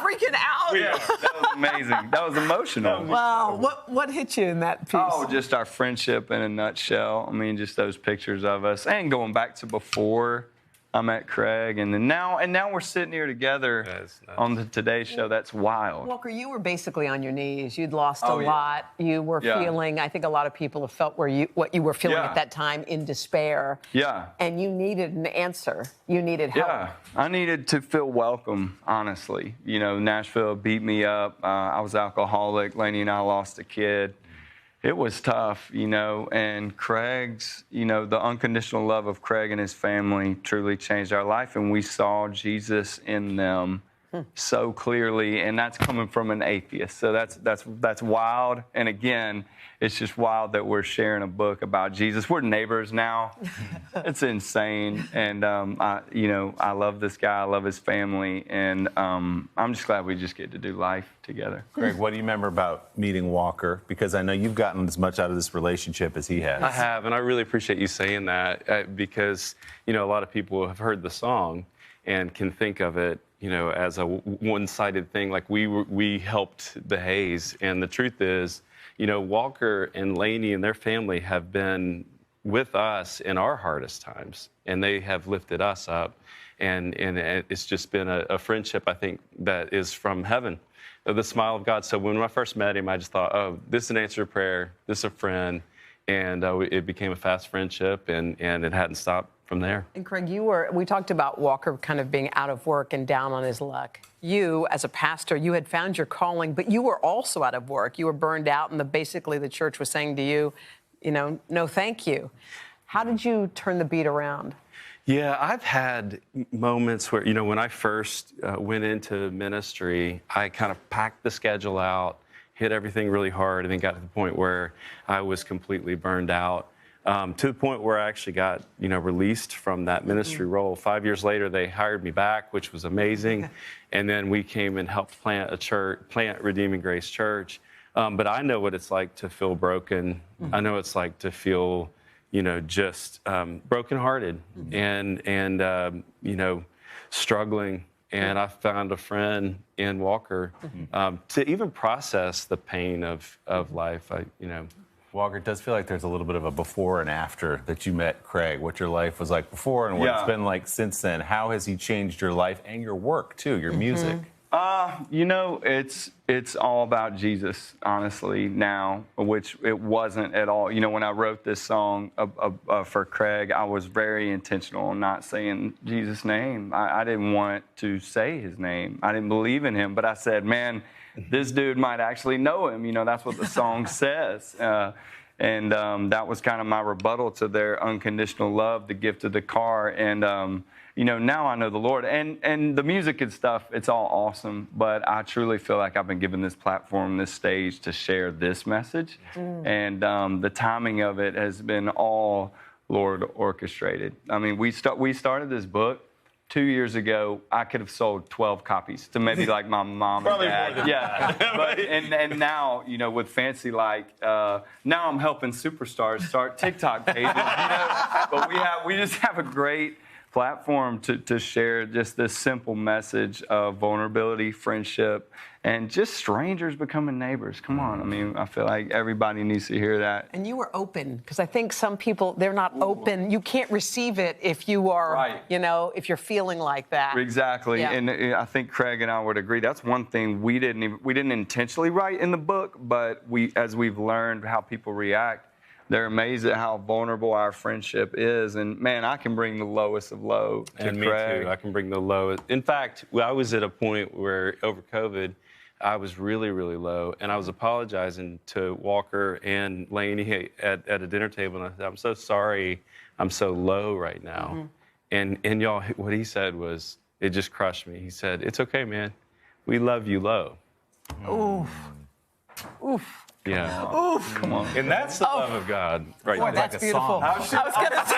freaking out. Yeah, that was amazing. That was emotional. Wow. What hit you in that piece? Oh, just our friendship in a nutshell. I mean, just those pictures of us, and going back to before I met Craig, and then now we're sitting here together on the Today Show. That's wild. Walker, you were basically on your knees. You'd lost a Oh, yeah. lot. You were Yeah. feeling, I think a lot of people have felt what you were feeling Yeah. at that time, in despair. Yeah. And you needed an answer. You needed help. Yeah, I needed to feel welcome, honestly. You know, Nashville beat me up. I was alcoholic. Lainey and I lost a kid. It was tough, you know, and Craig's, you know, the unconditional love of Craig and his family truly changed our life, and we saw Jesus in them so clearly, and that's coming from an atheist. So that's wild, and again, it's just wild that we're sharing a book about Jesus. We're neighbors now. It's insane, and I love this guy. I love his family, and I'm just glad we just get to do life together. Greg, what do you remember about meeting Walker? Because I know you've gotten as much out of this relationship as he has. I have, and I really appreciate you saying that because, you know, a lot of people have heard the song and can think of it, you know, as a one-sided thing, like we helped the Hayes. And the truth is, you know, Walker and Lainey and their family have been with us in our hardest times, and they have lifted us up. And it's just been a friendship, I think, that is from heaven, the smile of God. So when I first met him, I just thought, oh, this is an answer to prayer, this is a friend. And it became a fast friendship, and it hadn't stopped from there. And Craig, we talked about Walker kind of being out of work and down on his luck. You, as a pastor, you had found your calling, but you were also out of work. You were burned out, and basically the church was saying to you, you know, no thank you. How did you turn the beat around? Yeah, I've had moments where, you know, when I first went into ministry, I kind of packed the schedule out, hit everything really hard, and then got to the point where I was completely burned out. To the point where I actually got, you know, released from that ministry role. 5 years later, they hired me back, which was amazing. And then we came and helped plant Redeeming Grace Church. But I know what it's like to feel broken. I know what it's like to feel, you know, just brokenhearted and you know, struggling. And I found a friend in Walker to even process the pain of life. Walker, it does feel like there's a little bit of a before and after that you met Craig, what your life was like before and what it's been like since then. How has he changed your life and your work, too, your music? You know, it's all about Jesus, honestly, now, which it wasn't at all. You know, when I wrote this song for Craig, I was very intentional on not saying Jesus' name. I didn't want to say his name. I didn't believe in him, but I said, man, this dude might actually know him. You know, that's what the song says. And that was kind of my rebuttal to their unconditional love, the gift of the car. And, you know, now I know the Lord. And the music and stuff, it's all awesome. But I truly feel like I've been given this platform, this stage to share this message. And the timing of it has been all Lord orchestrated. I mean, we started this book 2 years ago. I could have sold 12 copies to maybe like my mom and dad. More than that. But and now, you know, with Fancy Like, now I'm helping superstars start TikTok pages. You know, but we just have a great platform to share just this simple message of vulnerability, friendship, and just strangers becoming neighbors. Come on. I mean, I feel like everybody needs to hear that. And you were open, because I think some people, they're not open. You can't receive it if you are, you know, if you're feeling like that. Exactly. Yeah. And I think Craig and I would agree. That's one thing we didn't intentionally write in the book, but as we've learned how people react, they're amazed at how vulnerable our friendship is. And, man, I can bring the lowest of low to And Craig. me too. I can bring the lowest. In fact, I was at a point where over COVID, I was really, really low. And I was apologizing to Walker and Lainey at a dinner table. And I said, I'm so sorry I'm so low right now. And y'all, what he said was, it just crushed me. He said, it's okay, man. We love you low. Oof. Oof. Yeah. Oof. Come on. And that's the love of God right Boy, there. that's beautiful. song. I was going to say.